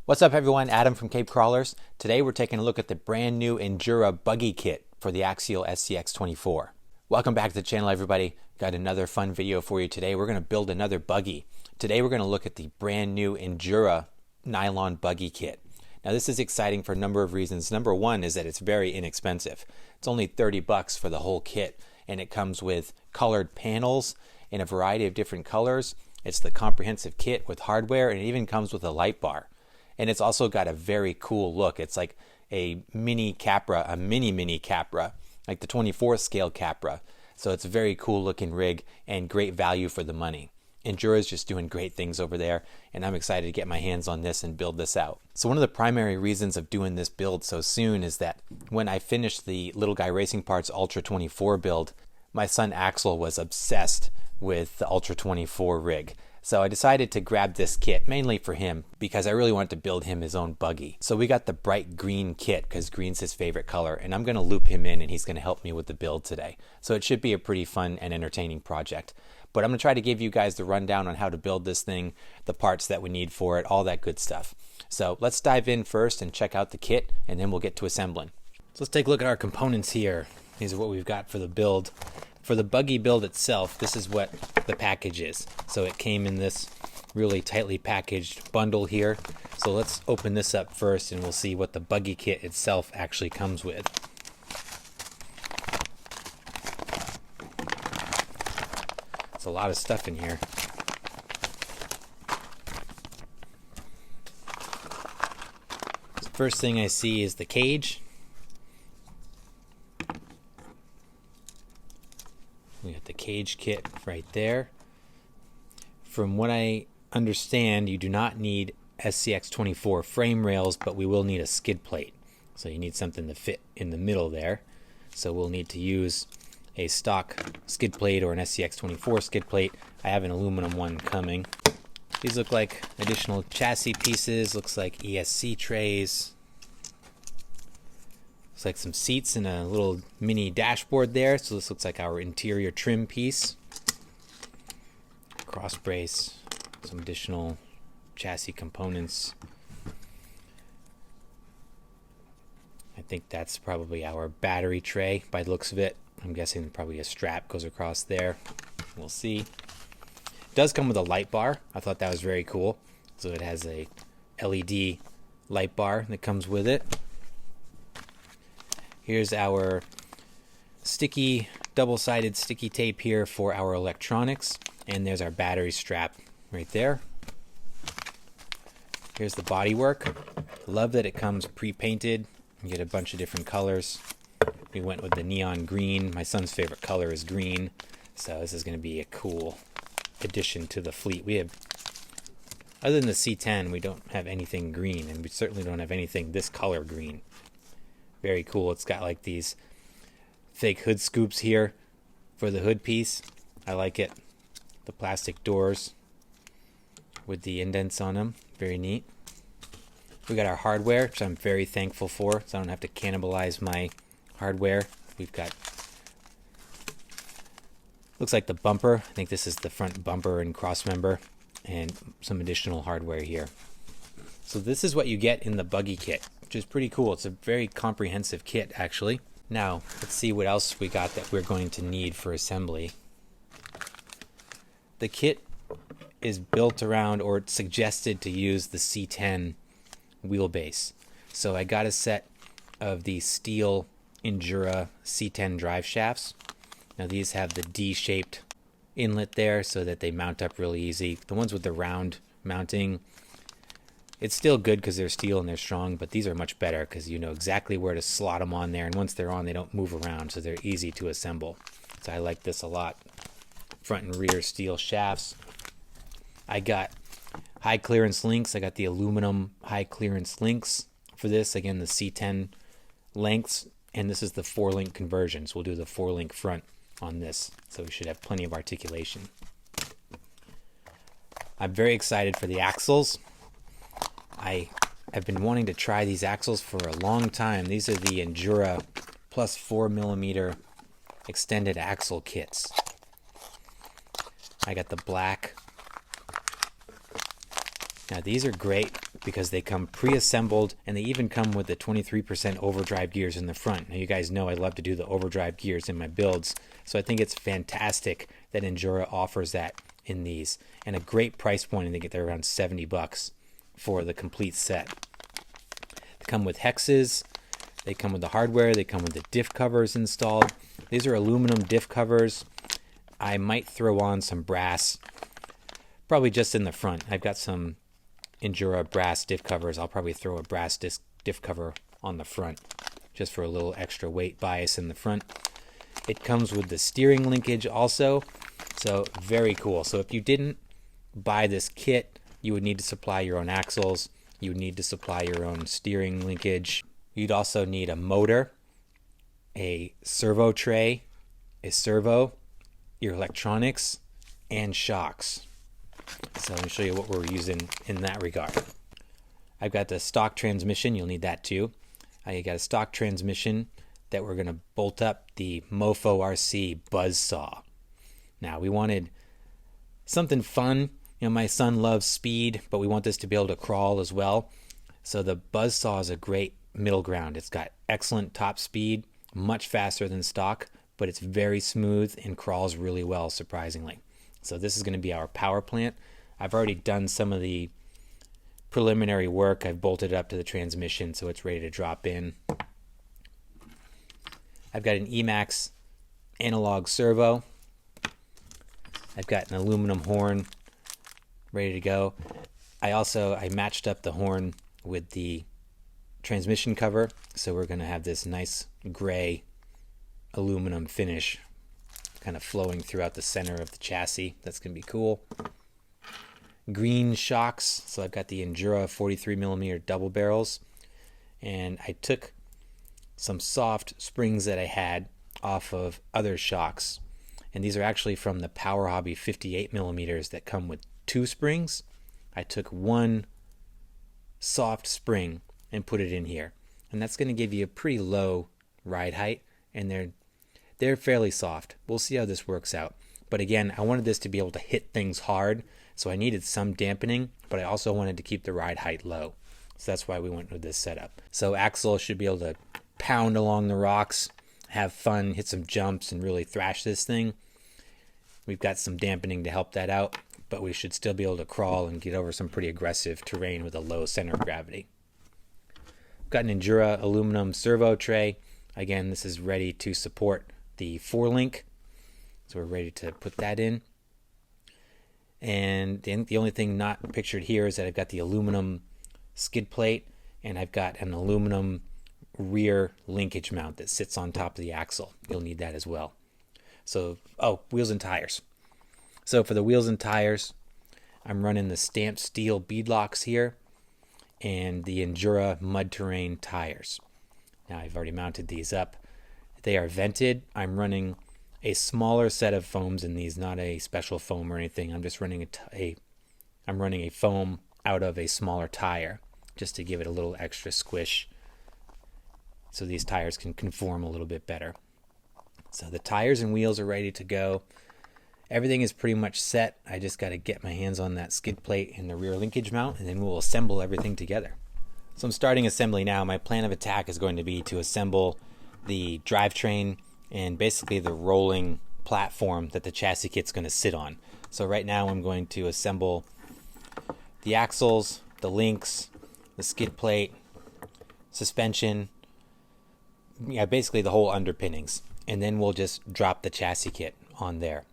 What's up everyone, Adam from Cape Crawlers. Today we're taking a look at the brand new Injora Buggy kit for the Axial SCX24. Welcome back to the channel everybody. Got another fun video for you today. We're going to build another buggy. Today we're going to look at the brand new Injora nylon buggy kit. Now this is exciting for a number of reasons. Number one is that it's very inexpensive. It's only 30 bucks for the whole kit, and it comes with colored panels in a variety of different colors. It's the comprehensive kit with hardware, and it even comes with a light bar. And it's also got a very cool look. It's like a mini Capra, a mini Capra, like the 24 scale Capra. So it's a very cool looking rig and great value for the money. Injora is just doing great things over there, and I'm excited to get my hands on this and build this out. So one of the primary reasons of doing this build so soon is that when I finished the Little Guy Racing Parts Ultra 24 build, my son Axel was obsessed with the Ultra 24 rig. So I decided to grab this kit mainly for him because I really wanted to build him his own buggy. So we got the bright green kit because green's his favorite color, and I'm going to loop him in and he's going to help me with the build today. So it should be a pretty fun and entertaining project. But I'm going to try to give you guys the rundown on how to build this thing, the parts that we need for it, all that good stuff. So let's dive in first and check out the kit, and then we'll get to assembling. So let's take a look at our components here. These are what we've got for the build. For the buggy build itself, this is what the package is. So it came in this really tightly packaged bundle here. So let's open this up first and we'll see what the buggy kit itself actually comes with. It's a lot of stuff in here. The first thing I see is the cage. We got the cage kit right there. From what I understand, you do not need SCX24 frame rails, but we will need a skid plate. So you need something to fit in the middle there. So we'll need to use a stock skid plate or an SCX24 skid plate. I have an aluminum one coming. These look like additional chassis pieces. Looks like ESC trays. Looks like some seats and a little mini dashboard there. So this looks like our interior trim piece. Cross brace, some additional chassis components. I think that's probably our battery tray by the looks of it. I'm guessing probably a strap goes across there. We'll see. It does come with a light bar. I thought that was very cool. So it has a LED light bar that comes with it. Here's our sticky, double-sided sticky tape here for our electronics. And there's our battery strap right there. Here's the bodywork. Love that it comes pre-painted. You get a bunch of different colors. We went with the neon green. My son's favorite color is green. So this is going to be a cool addition to the fleet. We have, other than the C10, we don't have anything green. And we certainly don't have anything this color green. Very cool. It's got like these fake hood scoops here for the hood piece. I like it. The plastic doors with the indents on them. Very neat. We got our hardware, which I'm very thankful for, so I don't have to cannibalize my hardware. We've got, looks like the bumper. I think this is the front bumper and cross member, and some additional hardware here. So this is what you get in the buggy kit, which is pretty cool. It's a very comprehensive kit, actually. Now, let's see what else we got that we're going to need for assembly. The kit is built around, or it's suggested to use the C10 wheelbase. So I got a set of the steel Injora C10 drive shafts. Now these have the D-shaped inlet there so that they mount up really easy. The ones with the round mounting, it's still good because they're steel and they're strong, but these are much better because you know exactly where to slot them on there, and once they're on, they don't move around, so they're easy to assemble. So I like this a lot. Front and rear steel shafts. I got high clearance links. I got the aluminum high clearance links for this. Again, the C10 lengths, and this is the 4-link conversion. So we'll do the 4-link front on this, so we should have plenty of articulation. I'm very excited for the axles. I have been wanting to try these axles for a long time. These are the Injora plus 4mm extended axle kits. I got the black. Now these are great because they come pre-assembled, and they even come with the 23% overdrive gears in the front. Now you guys know I love to do the overdrive gears in my builds, so I think it's fantastic that Injora offers that in these, and a great price point. I think they're around $70 for the complete set. They come with hexes, they come with the hardware, they come with the diff covers installed. These are aluminum diff covers. I might throw on some brass, probably just in the front. I've got some Injora brass diff covers. I'll probably throw a brass diff cover on the front just for a little extra weight bias in the front. It comes with the steering linkage also, so very cool. So if you didn't buy this kit, you would need to supply your own axles, you would need to supply your own steering linkage. You'd also need a motor, a servo tray, a servo, your electronics, and shocks. So let me show you what we're using in that regard. I've got the stock transmission. You'll need that too. I got a stock transmission that we're going to bolt up the Mofo RC buzzsaw. Now we wanted something fun. You know, my son loves speed, but we want this to be able to crawl as well. So the buzzsaw is a great middle ground. It's got excellent top speed, much faster than stock, but it's very smooth and crawls really well, surprisingly. So this is going to be our power plant. I've already done some of the preliminary work. I've bolted it up to the transmission so it's ready to drop in. I've got an Emax analog servo. I've got an aluminum horn ready to go. I matched up the horn with the transmission cover, so we're going to have this nice gray aluminum finish kind of flowing throughout the center of the chassis. That's going to be cool. Green shocks. So I've got the Injora 43mm double barrels, and I took some soft springs that I had off of other shocks, and these are actually from the Power Hobby 58mm that come with 2 springs. I took one soft spring and put it in here, and that's going to give you a pretty low ride height, and they're fairly soft. We'll see how this works out. But again, I wanted this to be able to hit things hard, so I needed some dampening, but I also wanted to keep the ride height low. So that's why we went with this setup. So Axel should be able to pound along the rocks, have fun, hit some jumps, and really thrash this thing. We've got some dampening to help that out, but we should still be able to crawl and get over some pretty aggressive terrain with a low center of gravity. We've got an Injora aluminum servo tray. Again, this is ready to support the 4-link, so we're ready to put that in. And the only thing not pictured here is that I've got the aluminum skid plate, and I've got an aluminum rear linkage mount that sits on top of the axle. You'll need that as well. So, wheels and tires. So for the wheels and tires, I'm running the stamped steel beadlocks here and the Injora mud terrain tires. Now I've already mounted these up. They are vented. I'm running a smaller set of foams in these, not a special foam or anything. I'm just running I'm running a foam out of a smaller tire just to give it a little extra squish so these tires can conform a little bit better. So the tires and wheels are ready to go. Everything is pretty much set. I just got to get my hands on that skid plate and the rear linkage mount, and then we'll assemble everything together. So I'm starting assembly now. My plan of attack is going to be to assemble the drivetrain and basically the rolling platform that the chassis kit's going to sit on. So right now I'm going to assemble the axles, the links, the skid plate, suspension, basically the whole underpinnings, and then we'll just drop the chassis kit on there.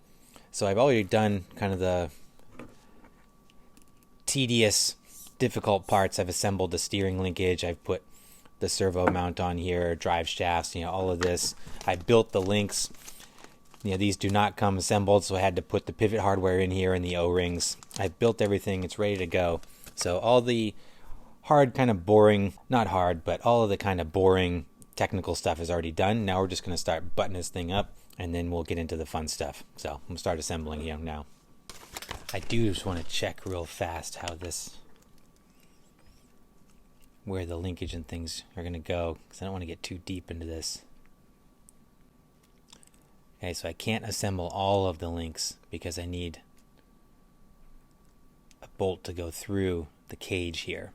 So I've already done kind of the tedious, difficult parts. I've assembled the steering linkage, I've put the servo mount on here, drive shafts, all of this. I built the links. These do not come assembled, so I had to put the pivot hardware in here and the O-rings. I've built everything, it's ready to go. So all the hard, kind of boring, not hard, but all of the kind of boring technical stuff is already done. Now we're just going to start buttoning this thing up, and then we'll get into the fun stuff. So I'm going to start assembling now. I do just want to check real fast where the linkage and things are going to go, because I don't want to get too deep into this. Okay, so I can't assemble all of the links because I need a bolt to go through the cage here.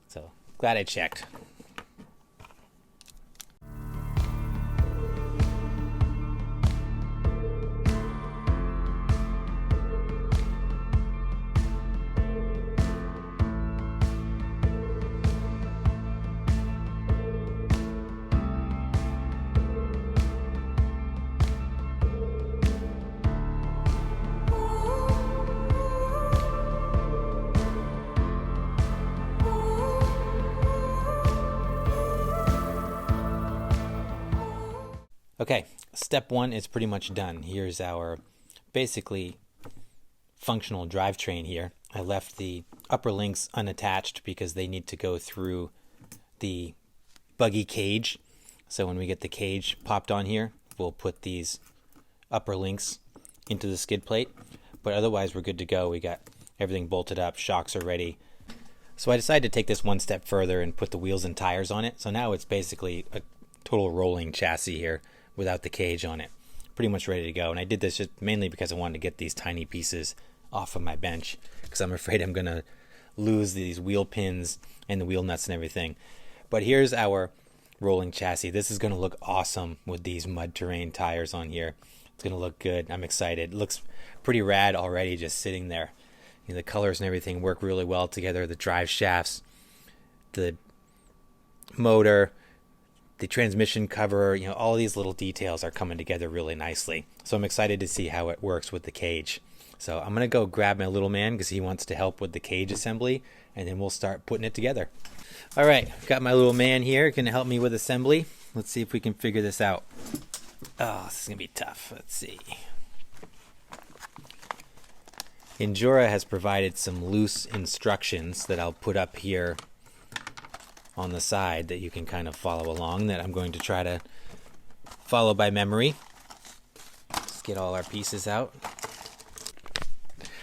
So glad I checked. Okay, step one is pretty much done. Here's our basically functional drivetrain here. I left the upper links unattached because they need to go through the buggy cage. So when we get the cage popped on here, we'll put these upper links into the skid plate. But otherwise we're good to go. We got everything bolted up, shocks are ready. So I decided to take this one step further and put the wheels and tires on it. So now it's basically a total rolling chassis here without the cage on it. Pretty much ready to go. And I did this just mainly because I wanted to get these tiny pieces off of my bench because I'm afraid I'm going to lose these wheel pins and the wheel nuts and everything. But here's our rolling chassis. This is going to look awesome with these mud terrain tires on here. It's going to look good. I'm excited. It looks pretty rad already just sitting there. You know, the colors and everything work really well together. The drive shafts, the motor, the transmission cover, you know, all these little details are coming together really nicely. So I'm excited to see how it works with the cage. So I'm going to go grab my little man because he wants to help with the cage assembly, and then we'll start putting it together. All right, got my little man here going to help me with assembly. Let's see if we can figure this out. Oh, this is going to be tough. Let's see. Injora has provided some loose instructions that I'll put up here on the side that you can kind of follow along, that I'm going to try to follow by memory. Let's get all our pieces out.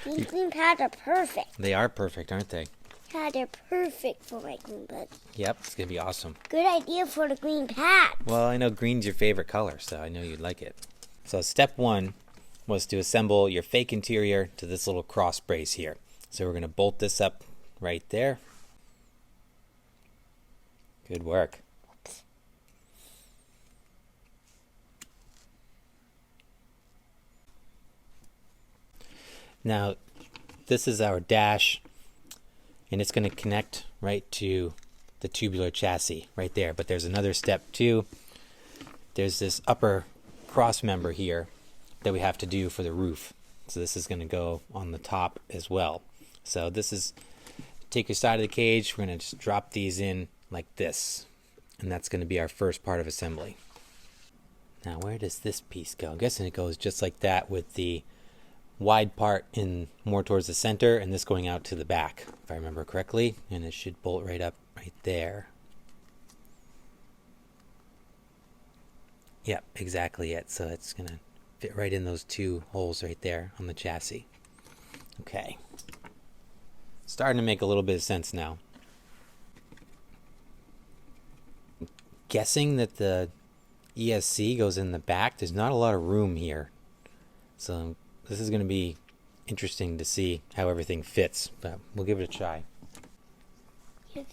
These green pads are perfect. They are perfect, aren't they? Yeah, they're perfect for my green buggy. Yep, it's going to be awesome. Good idea for the green pad. Well, I know green's your favorite color, so I know you'd like it. So step one was to assemble your fake interior to this little cross brace here. So we're going to bolt this up right there. Good work. Now, this is our dash, and it's going to connect right to the tubular chassis right there. But there's another step too. There's this upper cross member here that we have to do for the roof. So this is going to go on the top as well. So this is, take your side of the cage, we're going to just drop these in like this, and that's going to be our first part of assembly. Now where does this piece go? I'm guessing it goes just like that, with the wide part in more towards the center and this going out to the back, if I remember correctly, and it should bolt right up right there. Yep, exactly it. So it's going to fit right in those two holes right there on the chassis. Okay, starting to make a little bit of sense now. Guessing that the ESC goes in the back. There's not a lot of room here, so this is going to be interesting to see how everything fits, but we'll give it a try. All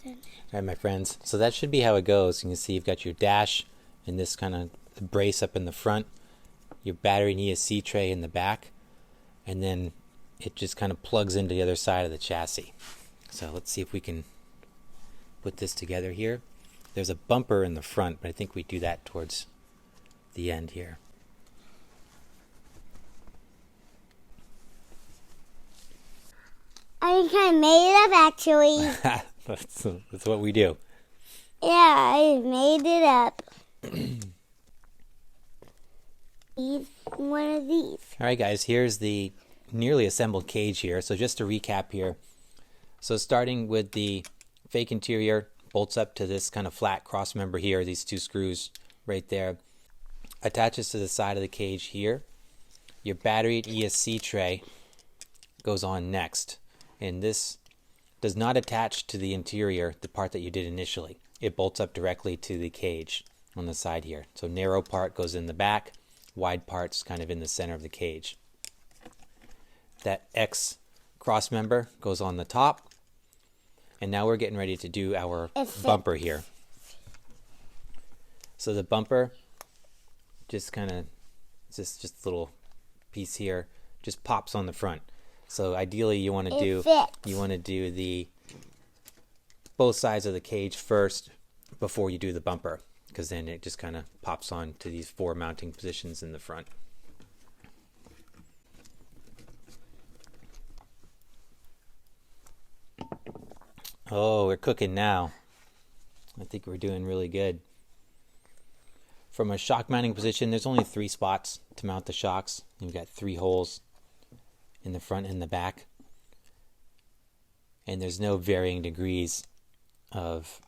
right, my friends, so that should be how it goes. You can see you've got your dash and this kind of brace up in the front, your battery and ESC tray in the back, and then it just kind of plugs into the other side of the chassis. So let's see if we can put this together here. There's a bumper in the front, but I think we do that towards the end here. I think I made it up, actually. That's what we do. Yeah, I made it up. One of these. All right, guys, here's the nearly assembled cage here. So just to recap here. So starting with the fake interior, bolts up to this kind of flat cross member here, these two screws right there. Attaches to the side of the cage here. Your battery and ESC tray goes on next. And this does not attach to the interior, the part that you did initially. It bolts up directly to the cage on the side here. So narrow part goes in the back, wide part's kind of in the center of the cage. That X cross member goes on the top. And now we're getting ready to do our It's bumper here. So the bumper just kind of, just a little piece here, just pops on the front. So ideally you want to do the both sides of the cage first before you do the bumper, because then it just kind of pops on to these 4 mounting positions in the front. Oh, we're cooking now. I think we're doing really good. From a shock mounting position, there's only 3 spots to mount the shocks. You've got 3 holes in the front and the back. And there's no varying degrees of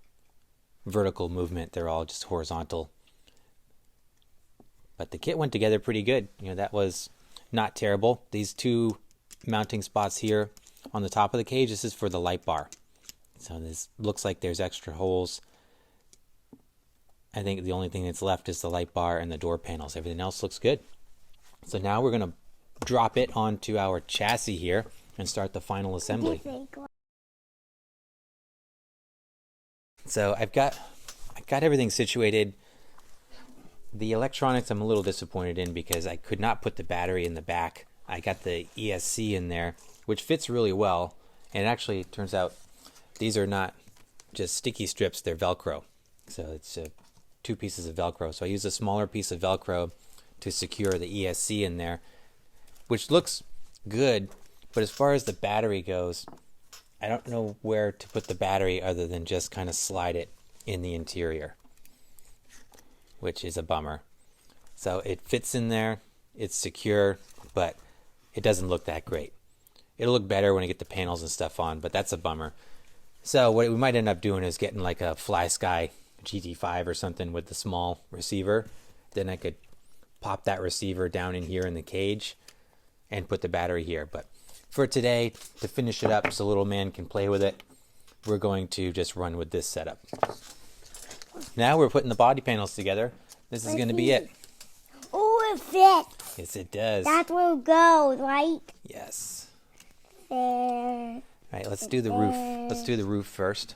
vertical movement. They're all just horizontal. But the kit went together pretty good. You know, that was not terrible. These 2 mounting spots here on the top of the cage, this is for the light bar. So this looks like there's extra holes. I think the only thing that's left is the light bar and the door panels. Everything else looks good. So now we're going to drop it onto our chassis here and start the final assembly. So I've got everything situated. The electronics I'm a little disappointed in because I could not put the battery in the back. I got the ESC in there, which fits really well. And it actually turns out these are not just sticky strips, they're Velcro. So it's 2 pieces of Velcro. So I use a smaller piece of Velcro to secure the ESC in there, which looks good. But as far as the battery goes, I don't know where to put the battery other than just kind of slide it in the interior, which is a bummer. So it fits in there, it's secure, but it doesn't look that great. It'll look better when I get the panels and stuff on, but that's a bummer. So what we might end up doing is getting like a FlySky GT5 or something with the small receiver. Then I could pop that receiver down in here in the cage and put the battery here. But for today, to finish it up so little man can play with it, we're going to just run with this setup. Now we're putting the body panels together. This is going to be it. Oh, it fits. Yes, it does. That will go, right? Yes. There. All right, let's do the roof. Let's do the roof first.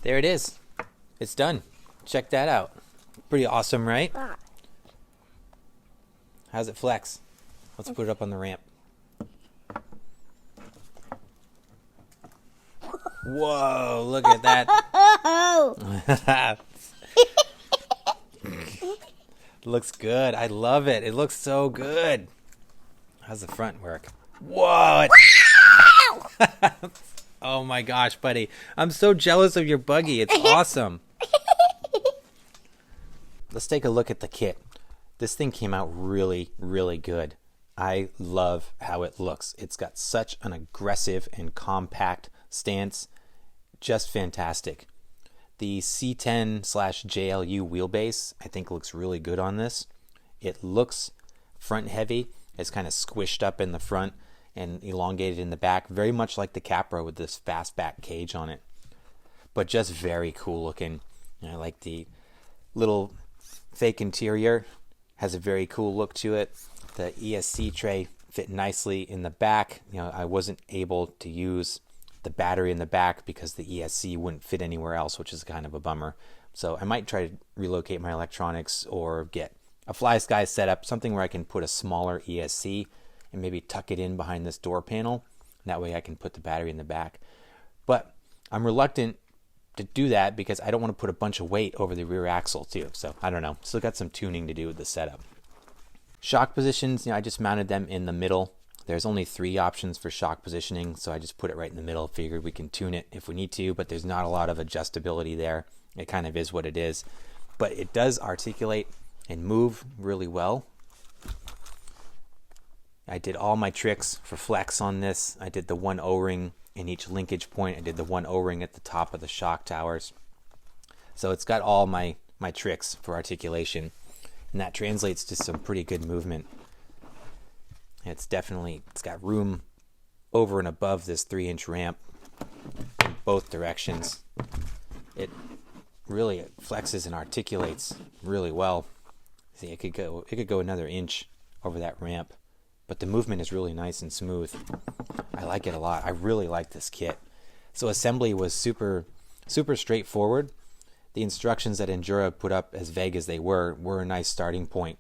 There it is. It's done. Check that out. Pretty awesome, right? How's it flex? Let's put it up on the ramp. Whoa, look at that. Looks good. I love it. It looks so good. How's the front work? Whoa. Oh my gosh, buddy. I'm so jealous of your buggy. It's awesome. Let's take a look at the kit. This thing came out really, really good. I love how it looks. It's got such an aggressive and compact stance. Just fantastic. The C10/JLU wheelbase, I think, looks really good on this. It looks front heavy. It's kind of squished up in the front and elongated in the back, very much like the Capra with this fastback cage on it. But just very cool looking. I like the little fake interior. Has a very cool look to it. The ESC tray fit nicely in the back. I wasn't able to use the battery in the back because the ESC wouldn't fit anywhere else, which is kind of a bummer. So I might try to relocate my electronics or get a FlySky setup, something where I can put a smaller ESC and maybe tuck it in behind this door panel. That way I can put the battery in the back. But I'm reluctant to do that because I don't want to put a bunch of weight over the rear axle too. So I don't know. Still got some tuning to do with the setup. Shock positions, I just mounted them in the middle. There's only 3 options for shock positioning, so I just put it right in the middle. Figured we can tune it if we need to, but there's not a lot of adjustability there. It kind of is what it is. But it does articulate and move really well. I did all my tricks for flex on this. I did the 1 O-ring in each linkage point. I did the 1 O-ring at the top of the shock towers. So it's got all my tricks for articulation, and that translates to some pretty good movement. It's got room over and above this 3-inch ramp in both directions. It really flexes and articulates really well. See, it could go another inch over that ramp, but the movement is really nice and smooth. I like it a lot. I really like this kit. So assembly was super straightforward. The instructions that Injora put up, as vague as they were a nice starting point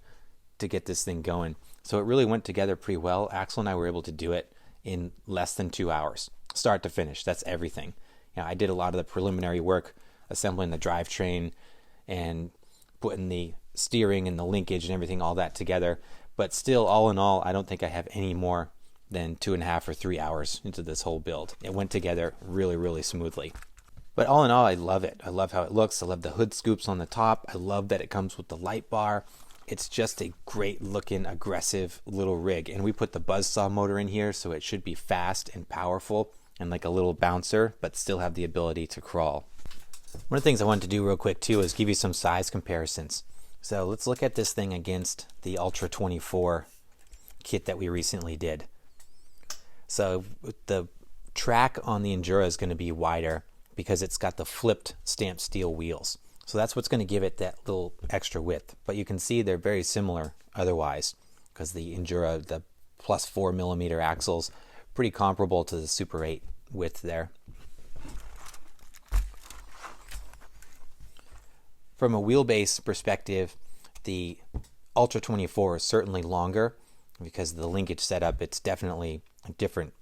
to get this thing going. So it really went together pretty well. Axel and I were able to do it in less than 2 hours, start to finish. That's everything. I did a lot of the preliminary work, assembling the drivetrain and putting the steering and the linkage and everything, all that together. But still, all in all, I don't think I have any more than 2.5 or 3 hours into this whole build. It went together really smoothly. But all in all, I love it. I love how it looks. I love the hood scoops on the top. I love that it comes with the light bar. It's just a great looking, aggressive little rig. And we put the buzzsaw motor in here, so it should be fast and powerful and like a little bouncer, but still have the ability to crawl. One of the things I wanted to do real quick too is give you some size comparisons. So let's look at this thing against the Ultra 24 kit that we recently did. So the track on the Injora is going to be wider because it's got the flipped stamped steel wheels. So that's what's going to give it that little extra width. But you can see they're very similar otherwise, because the Injora, the plus 4mm axles, pretty comparable to the Super 8 width there. From a wheelbase perspective, the Ultra 24 is certainly longer because of the linkage setup. It's definitely a different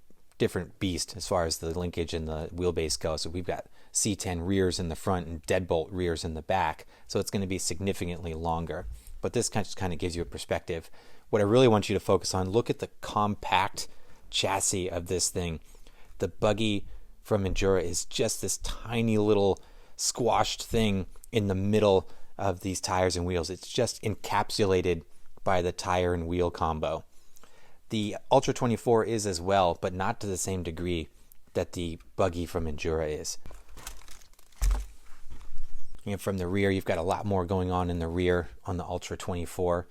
beast as far as the linkage and the wheelbase go. So we've got C10 rears in the front and deadbolt rears in the back. So it's going to be significantly longer. But this just kind of gives you a perspective. What I really want you to focus on, look at the compact chassis of this thing. The buggy from Injora is just this tiny little squashed thing in the middle of these tires and wheels. It's just encapsulated by the tire and wheel combo. The Ultra 24 is as well, but not to the same degree that the buggy from Injora is. And from the rear, you've got a lot more going on in the rear on the Ultra 24.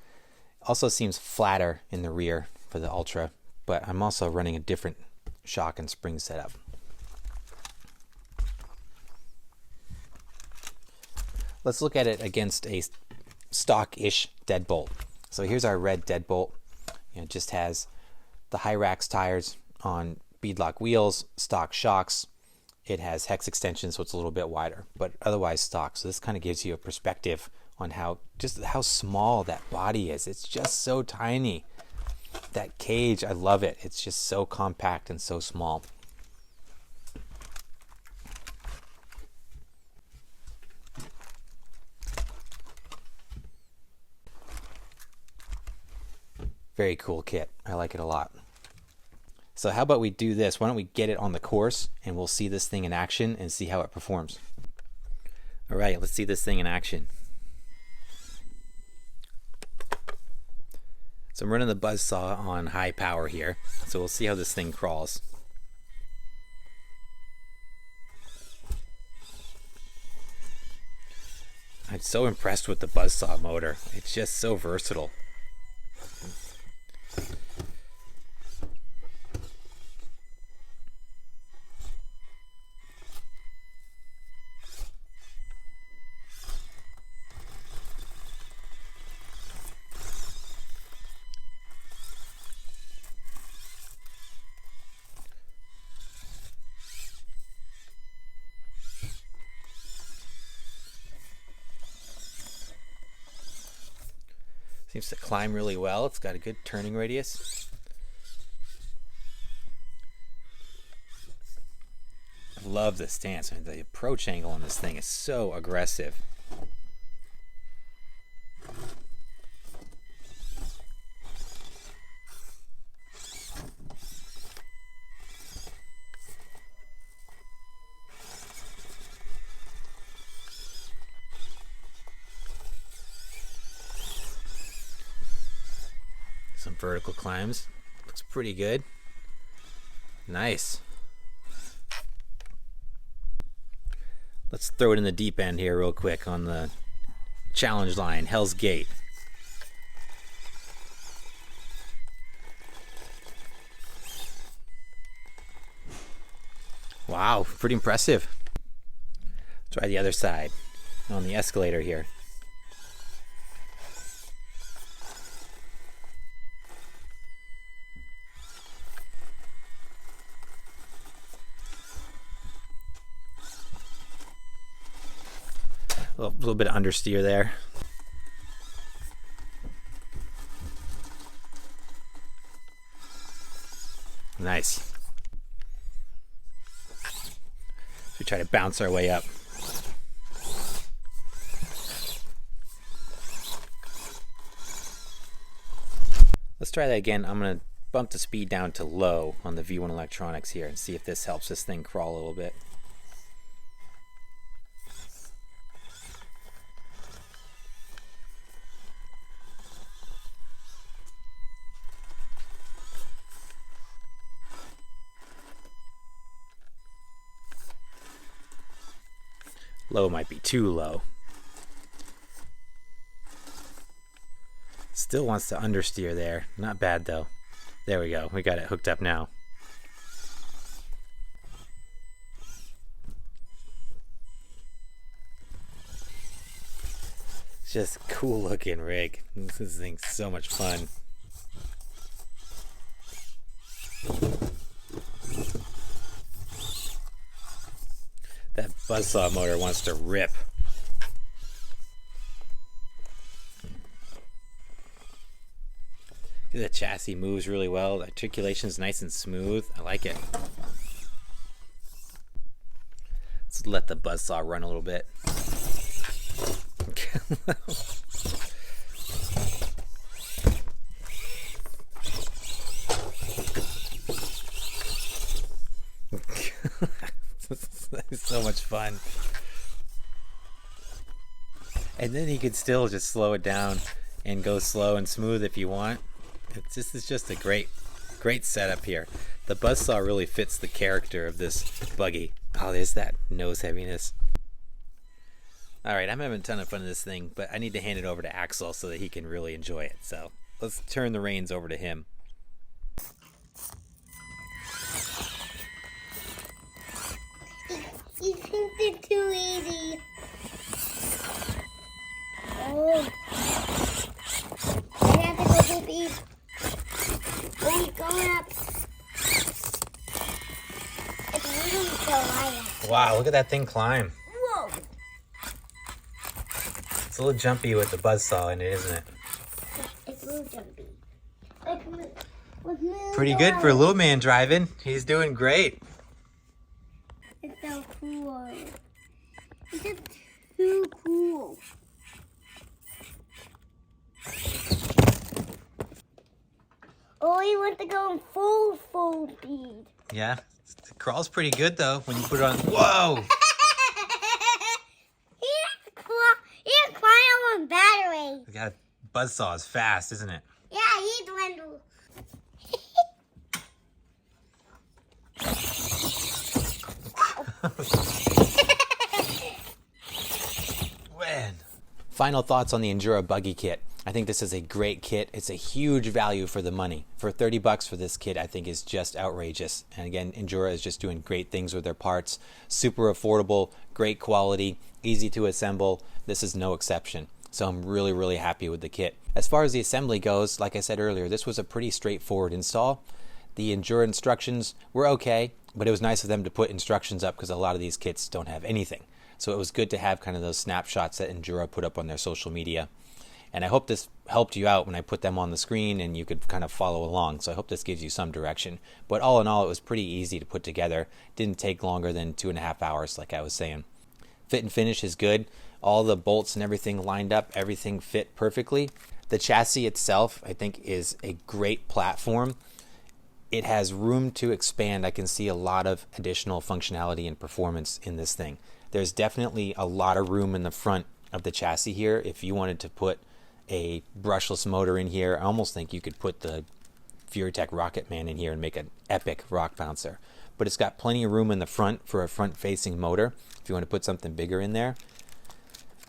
Also seems flatter in the rear for the Ultra, but I'm also running a different shock and spring setup. Let's look at it against a stock-ish deadbolt. So here's our red deadbolt. It just has the Hyrax tires on beadlock wheels, stock shocks. It has hex extensions, so it's a little bit wider, but otherwise stock. So this kind of gives you a perspective on how small that body is. It's just so tiny. That cage, I love it. It's just so compact and so small. Very cool kit. I like it a lot. So how about we do this? Why don't we get it on the course and we'll see this thing in action and see how it performs. All right, let's see this thing in action. So I'm running the buzzsaw on high power here. So we'll see how this thing crawls. I'm so impressed with the buzzsaw motor. It's just so versatile. Seems to climb really well. It's got a good turning radius. I love the stance. I mean, the approach angle on this thing is so aggressive. Some vertical climbs. Looks pretty good. Nice. Let's throw it in the deep end here real quick on the challenge line, Hell's Gate. Wow, pretty impressive. Let's try the other side on the escalator here. A little bit of understeer there. Nice. We try to bounce our way up. Let's try that again. I'm going to bump the speed down to low on the V1 electronics here and see if this helps this thing crawl a little bit. Low might be too low. Still wants to understeer there. Not bad though. There we go. We got it hooked up now. It's just a cool looking rig. This thing's so much fun. That buzzsaw motor wants to rip. The chassis moves really well. The articulation's nice and smooth. I like it. Let's let the buzzsaw run a little bit. It's so much fun. And then you could still just slow it down and go slow and smooth if you want. It's just a great setup here. The buzzsaw really fits the character of this buggy. Oh, there's that nose heaviness. Alright, I'm having a ton of fun with this thing, but I need to hand it over to Axel so that he can really enjoy it. So let's turn the reins over to him. You think they're too easy. Oh. I have to go deep. Oh, he's going up. It's really so high. Wow, look at that thing climb. Whoa. It's a little jumpy with the buzzsaw in it, isn't it? It's a little jumpy. Pretty good for a little man driving. He's doing great. It's so cool. It's just too cool. Oh, you want to go in full speed. Yeah, it crawls pretty good though when you put it on. Whoa! He didn't climb on battery. We got a buzzsaw is fast, isn't it? Yeah, he's one. When? Final thoughts on the Injora Buggy kit. I think this is a great kit. It's a huge value for the money. For 30 bucks for this kit, I think is just outrageous. And again, Injora is just doing great things with their parts. Super affordable, great quality, easy to assemble. This is no exception. So I'm really, really happy with the kit. As far as the assembly goes, like I said earlier, this was a pretty straightforward install. The Injora instructions were okay, but it was nice of them to put instructions up because a lot of these kits don't have anything. So it was good to have kind of those snapshots that Injora put up on their social media. And I hope this helped you out when I put them on the screen and you could kind of follow along. So I hope this gives you some direction. But all in all, it was pretty easy to put together. Didn't take longer than 2.5 hours, like I was saying. Fit and finish is good. All the bolts and everything lined up. Everything fit perfectly. The chassis itself, I think, is a great platform. It has room to expand. I can see a lot of additional functionality and performance in this thing. There's definitely a lot of room in the front of the chassis here. If you wanted to put a brushless motor in here, I almost think you could put the Furytech Rocket Man in here and make an epic rock bouncer. But it's got plenty of room in the front for a front-facing motor if you want to put something bigger in there.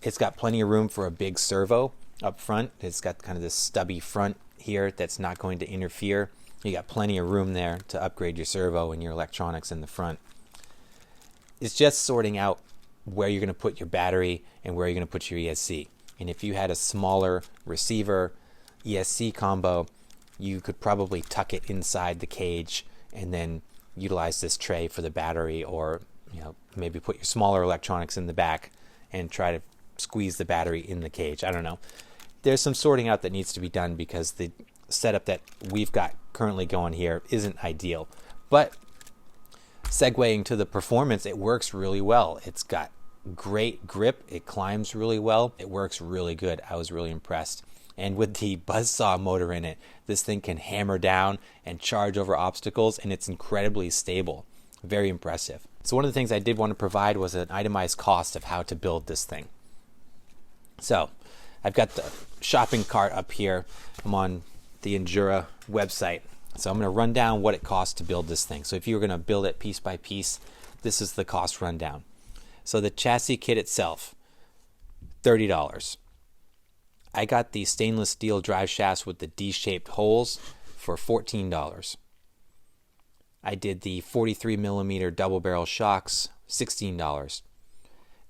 It's got plenty of room for a big servo up front. It's got kind of this stubby front here that's not going to interfere. You got plenty of room there to upgrade your servo and your electronics in the front. It's just sorting out where you're going to put your battery and where you're going to put your ESC. And if you had a smaller receiver ESC combo, you could probably tuck it inside the cage and then utilize this tray for the battery, or maybe put your smaller electronics in the back and try to squeeze the battery in the cage. I don't know. There's some sorting out that needs to be done because the setup that we've got currently going here isn't ideal. But segueing to the performance, it works really well. It's got great grip. It climbs really well. It works really good. I was really impressed. And with the buzzsaw motor in it, this thing can hammer down and charge over obstacles, and it's incredibly stable. Very impressive. So one of the things I did want to provide was an itemized cost of how to build this thing. So I've got the shopping cart up here. I'm on the Injora website. So I'm going to run down what it costs to build this thing. So if you were going to build it piece by piece, this is the cost rundown. So the chassis kit itself, $30. I got the stainless steel drive shafts with the D-shaped holes for $14. I did the 43mm double barrel shocks, $16.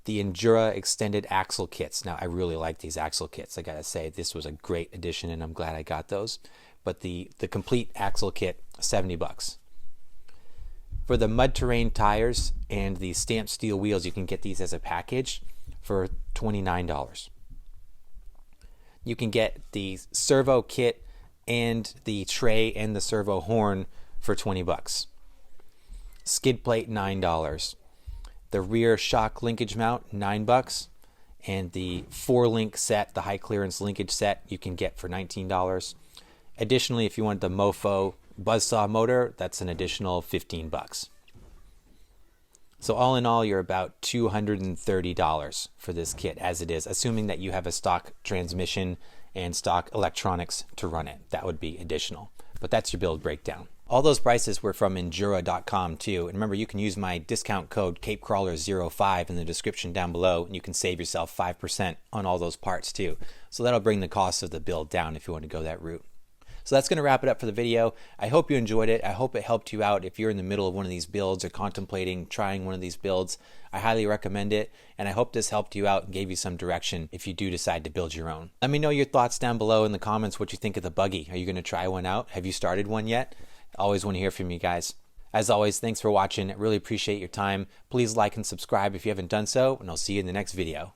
The Injora extended axle kits. Now, I really like these axle kits. I gotta say, this was a great addition, and I'm glad I got those. But the complete axle kit, $70. For the mud terrain tires and the stamped steel wheels, you can get these as a package for $29. You can get the servo kit and the tray and the servo horn for $20. Skid plate, $9. The rear shock linkage mount, $9. And the 4-link set, the high clearance linkage set, you can get for $19. Additionally, if you want the Mofo buzzsaw motor, that's an additional $15. So all in all, you're about $230 for this kit as it is, assuming that you have a stock transmission and stock electronics to run it. That would be additional. But that's your build breakdown. All those prices were from Injora.com too. And remember, you can use my discount code CapeCrawler05 in the description down below, and you can save yourself 5% on all those parts too. So that'll bring the cost of the build down if you want to go that route. So that's going to wrap it up for the video. I hope you enjoyed it. I hope it helped you out if you're in the middle of one of these builds or contemplating trying one of these builds. I highly recommend it, and I hope this helped you out and gave you some direction if you do decide to build your own. Let me know your thoughts down below in the comments what you think of the buggy. Are you going to try one out? Have you started one yet? I always want to hear from you guys. As always, thanks for watching. I really appreciate your time. Please like and subscribe if you haven't done so, and I'll see you in the next video.